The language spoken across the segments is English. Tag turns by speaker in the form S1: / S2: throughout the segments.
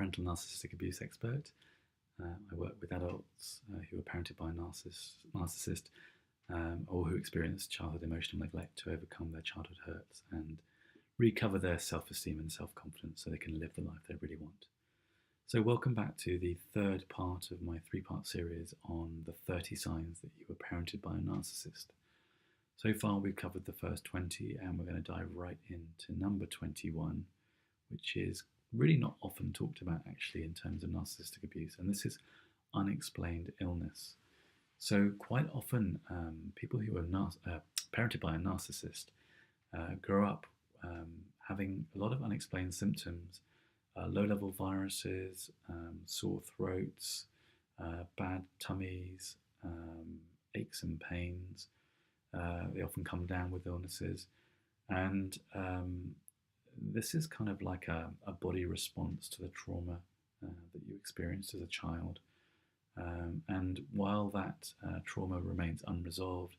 S1: parental narcissistic abuse expert. I work with adults who are parented by a narcissist or who experience childhood emotional neglect to overcome their childhood hurts and recover their self-esteem and self-confidence so they can live the life they really want. So welcome back to the third part of my three-part series on the 30 signs that you were parented by a narcissist. So far we've covered the first 20 and we're going to dive right into number 21, which is really not often talked about actually in terms of narcissistic abuse, and this is unexplained illness. So quite often people who are parented by a narcissist grow up having a lot of unexplained symptoms, low-level viruses, sore throats, bad tummies, aches and pains. They often come down with illnesses, and this is kind of like a body response to the trauma that you experienced as a child. And while that trauma remains unresolved,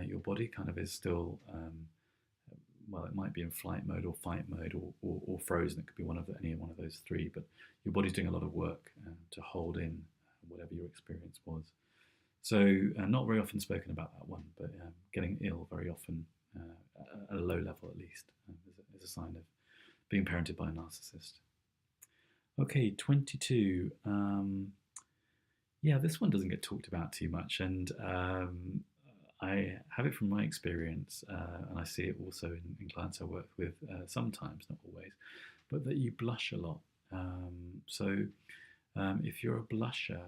S1: your body kind of is still, well, it might be in flight mode or fight mode or frozen. It could be any one of those three, but your body's doing a lot of work to hold in whatever your experience was. So not very often spoken about that one, but getting ill very often, at a low level at least, is a sign of being parented by a narcissist. Okay, 22. Yeah, this one doesn't get talked about too much, and I have it from my experience, and I see it also in clients I work with sometimes, not always, but that you blush a lot. So if you're a blusher,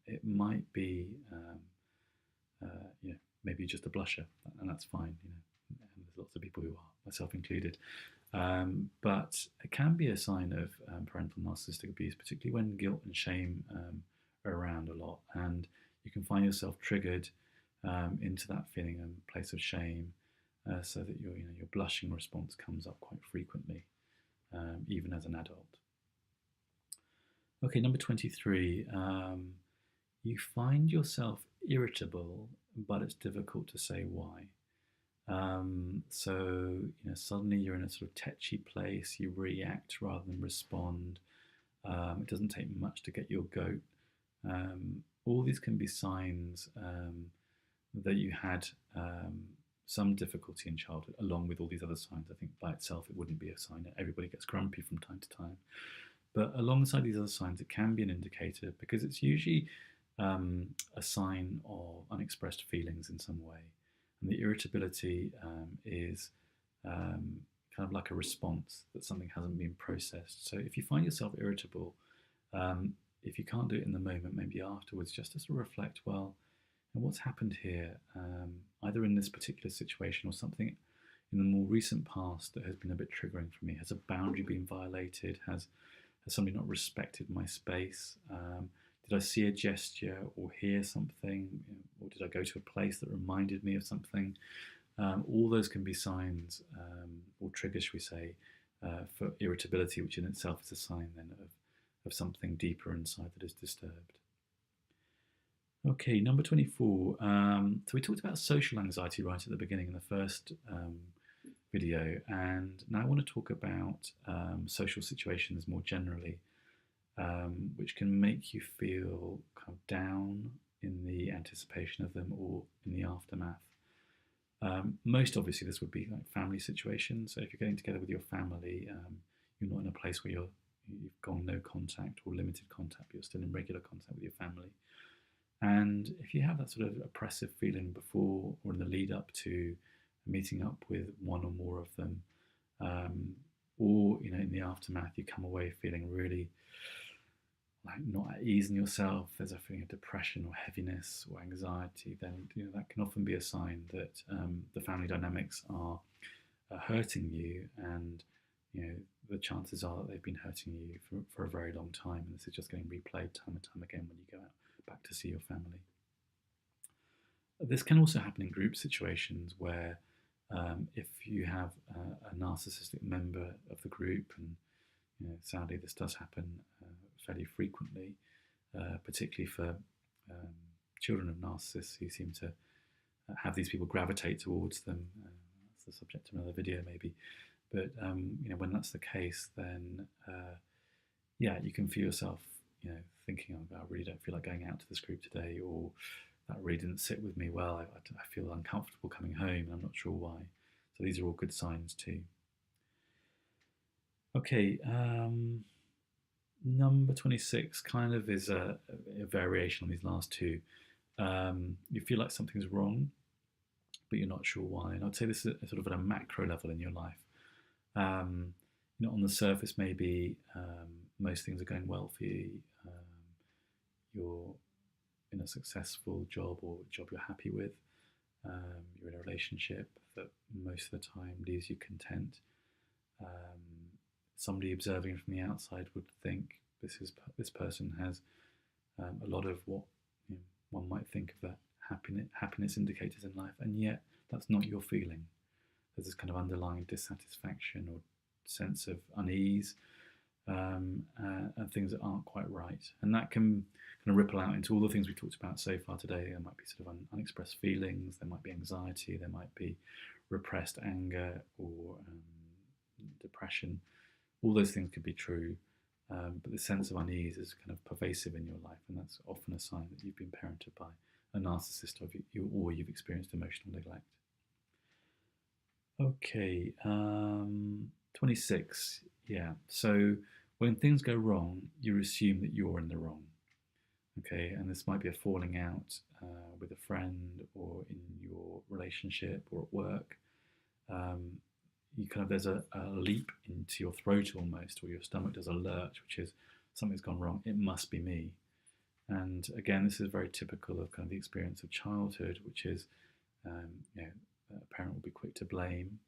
S1: it might be, maybe just a blusher, and that's fine. And there's lots of people who are, myself included. But it can be a sign of parental narcissistic abuse, particularly when guilt and shame are around a lot, and you can find yourself triggered into that feeling and place of shame, so that your blushing response comes up quite frequently, even as an adult. Okay, number 23. You find yourself irritable, but it's difficult to say why. So suddenly you're in a sort of tetchy place. You react rather than respond. It doesn't take much to get your goat. All these can be signs that you had some difficulty in childhood, along with all these other signs. I think by itself it wouldn't be a sign. Everybody gets grumpy from time to time. But alongside these other signs, it can be an indicator, because it's usually a sign of unexpressed feelings in some way. And the irritability is kind of like a response that something hasn't been processed. So if you find yourself irritable, if you can't do it in the moment, maybe afterwards, just to sort of reflect, well, what's happened here, either in this particular situation or something in the more recent past that has been a bit triggering for me. Has a boundary been violated? Has somebody not respected my space? Did I see a gesture or hear something? Or did I go to a place that reminded me of something? All those can be signs or triggers, should we say, for irritability, which in itself is a sign then of something deeper inside that is disturbed. Okay, number 24. So we talked about social anxiety right at the beginning in the first video, and now I want to talk about social situations more generally, which can make you feel kind of down in the anticipation of them or in the aftermath. Most obviously this would be like family situations. So if you're getting together with your family, you're not in a place where you've gone no contact or limited contact, but you're still in regular contact with your family. And if you have that sort of oppressive feeling before or in the lead up to meeting up with one or more of them, or in the aftermath you come away feeling really like not at ease in yourself, there's a feeling of depression or heaviness or anxiety, then that can often be a sign that the family dynamics are hurting you, and the chances are that they've been hurting you for a very long time, and this is just getting replayed time and time again when you go out back to see your family. This can also happen in group situations where if you have a narcissistic member of the group, and sadly this does happen fairly frequently, particularly for children of narcissists who seem to have these people gravitate towards them. That's the subject of another video maybe. But when that's the case, then yeah, you can feel yourself, thinking, oh, I really don't feel like going out to this group today, or that really didn't sit with me well. I feel uncomfortable coming home, and I'm not sure why. So these are all good signs too. Okay, number 26 kind of is a variation on these last two. You feel like something's wrong, but you're not sure why. And I'd say this is sort of at a macro level in your life. Um, on the surface, maybe most things are going well for you. You're in a successful job or job you're happy with. You're in a relationship that most of the time leaves you content. Somebody observing from the outside would think this person has a lot of what one might think of that happiness indicators in life, and yet that's not your feeling. There's this kind of underlying dissatisfaction or sense of unease, and things that aren't quite right, and that can kind of ripple out into all the things we talked about so far today. There might be sort of unexpressed feelings, there might be anxiety, there might be repressed anger or depression. All those things could be true, but the sense of unease is kind of pervasive in your life, and that's often a sign that you've been parented by a narcissist, or you've experienced emotional neglect. Okay, 26. Yeah, so when things go wrong, you assume that you're in the wrong. Okay, and this might be a falling out with a friend, or in your relationship, or at work. There's a leap into your throat almost, or your stomach does a lurch, which is something's gone wrong. It must be me. And again, this is very typical of kind of the experience of childhood, which is, a parent will be quick to blame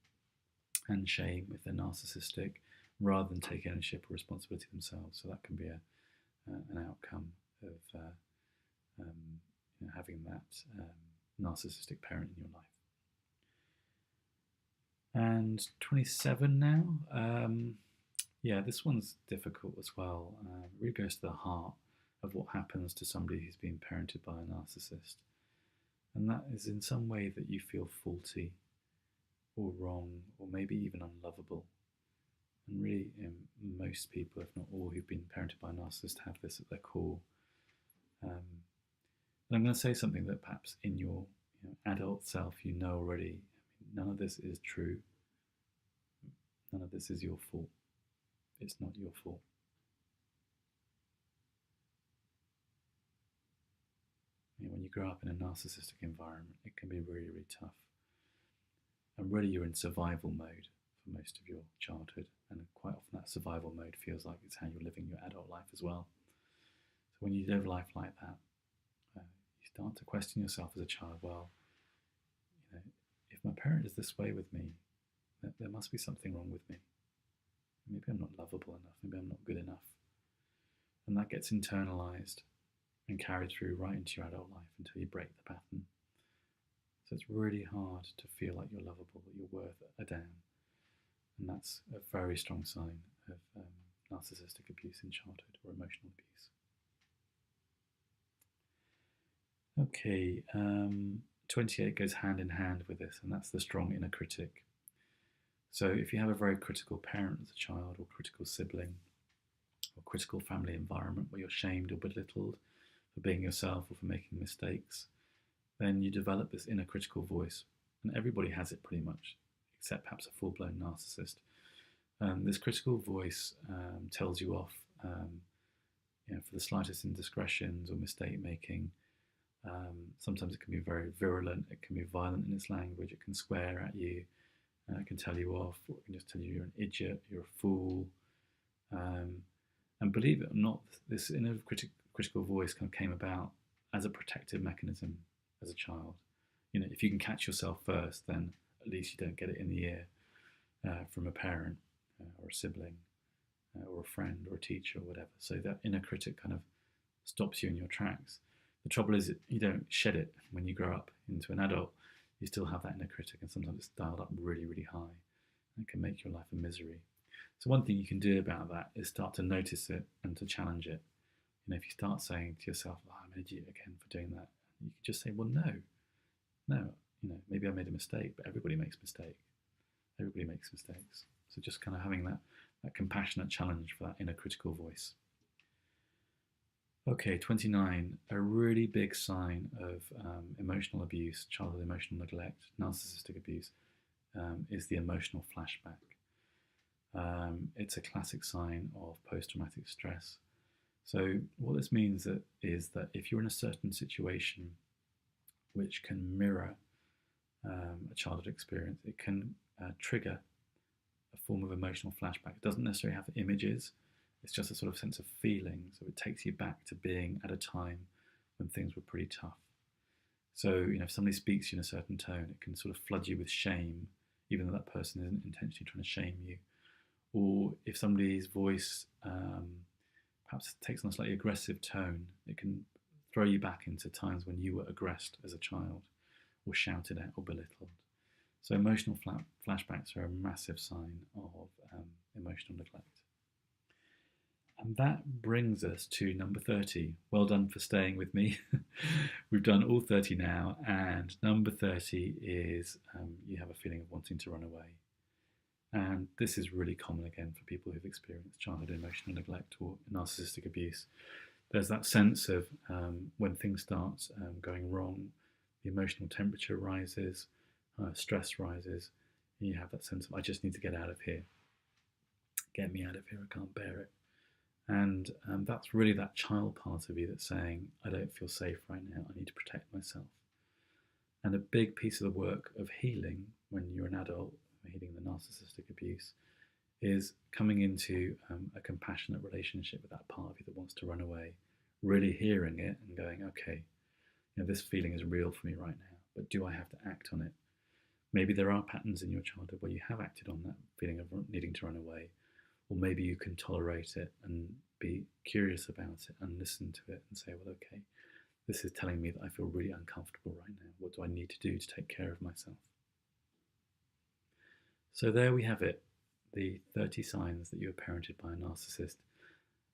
S1: and shame if they're narcissistic, rather than take ownership or responsibility themselves. So that can be an outcome of having that narcissistic parent in your life. And 27 now. Yeah, this one's difficult as well. It really goes to the heart of what happens to somebody who's been parented by a narcissist. And that is in some way that you feel faulty or wrong, or maybe even unlovable. And really, most people, if not all, who've been parented by a narcissist have this at their core. And I'm going to say something that perhaps in your adult self you know already. None of this is true. None of this is your fault. It's not your fault. When you grow up in a narcissistic environment, it can be really, really tough. And really, you're in survival mode for most of your childhood, and quite often that survival mode feels like it's how you're living your adult life as well. So when you live life like that, you start to question yourself as a child. Well, if my parent is this way with me, there must be something wrong with me. Maybe I'm not lovable enough. Maybe I'm not good enough. And that gets internalized and carried through right into your adult life until you break the pattern. So it's really hard to feel like you're lovable, that you're worth a damn. And that's a very strong sign of narcissistic abuse in childhood, or emotional abuse. Okay, 28 goes hand in hand with this, and that's the strong inner critic. So if you have a very critical parent as a child, or critical sibling, or critical family environment where you're shamed or belittled for being yourself or for making mistakes, then you develop this inner critical voice. And everybody has it pretty much, except perhaps a full-blown narcissist. This critical voice tells you off for the slightest indiscretions or mistake making. Sometimes it can be very virulent, it can be violent in its language, it can swear at you, it can tell you off, or it can just tell you you're an idiot, you're a fool. And believe it or not, this inner critical voice kind of came about as a protective mechanism as a child. If you can catch yourself first, then at least you don't get it in the ear from a parent or a sibling or a friend or a teacher or whatever. So that inner critic kind of stops you in your tracks. The trouble is you don't shed it when you grow up into an adult. You still have that inner critic, and sometimes it's dialed up really, really high. And it can make your life a misery. So one thing you can do about that is start to notice it and to challenge it. If you start saying to yourself, oh, I'm an idiot again for doing that, you can just say, well, no, maybe I made a mistake, but everybody makes mistakes. Everybody makes mistakes. So just kind of having that compassionate challenge for that inner critical voice. Okay, 29. A really big sign of emotional abuse, childhood emotional neglect, narcissistic abuse, is the emotional flashback. It's a classic sign of post-traumatic stress. So what this means is that if you're in a certain situation which can mirror a childhood experience, it can trigger a form of emotional flashback. It doesn't necessarily have images, it's just a sort of sense of feeling. So it takes you back to being at a time when things were pretty tough. So, if somebody speaks to you in a certain tone, it can sort of flood you with shame, even though that person isn't intentionally trying to shame you. Or if somebody's voice perhaps takes on a slightly aggressive tone, it can throw you back into times when you were aggressed as a child, or shouted at or belittled. So emotional flashbacks are a massive sign of emotional neglect. And that brings us to number 30. Well done for staying with me. We've done all 30 now, and number 30 is you have a feeling of wanting to run away. And this is really common again for people who've experienced childhood emotional neglect or narcissistic abuse. There's that sense of when things start going wrong, the emotional temperature rises, stress rises, and you have that sense of, I just need to get out of here. Get me out of here, I can't bear it. And that's really that child part of you that's saying, I don't feel safe right now, I need to protect myself. And a big piece of the work of healing when you're an adult, healing the narcissistic abuse, is coming into a compassionate relationship with that part of you that wants to run away, really hearing it and going, okay, this feeling is real for me right now, but do I have to act on it? Maybe there are patterns in your childhood where you have acted on that feeling of needing to run away, or maybe you can tolerate it and be curious about it and listen to it and say, well, okay, this is telling me that I feel really uncomfortable right now. What do I need to do to take care of myself? So there we have it, the 30 signs that you are parented by a narcissist.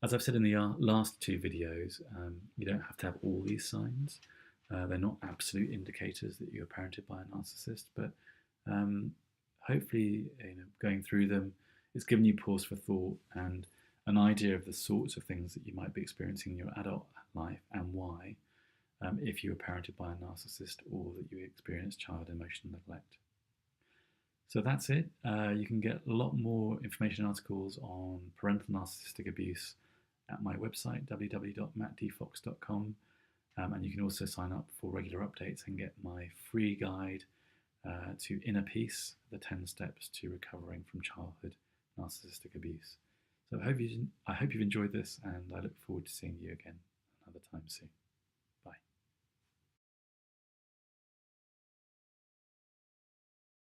S1: As I've said in the last two videos, you don't have to have all these signs. They're not absolute indicators that you're parented by a narcissist, but hopefully, going through them, it's given you pause for thought and an idea of the sorts of things that you might be experiencing in your adult life and why, if you were parented by a narcissist or that you experienced child emotional neglect. So that's it. You can get a lot more information and articles on parental narcissistic abuse at my website, www.mattdfox.com. And you can also sign up for regular updates and get my free guide to Inner Peace, the 10 steps to recovering from childhood narcissistic abuse. So I hope you've enjoyed this, and I look forward to seeing you again another time soon. Bye.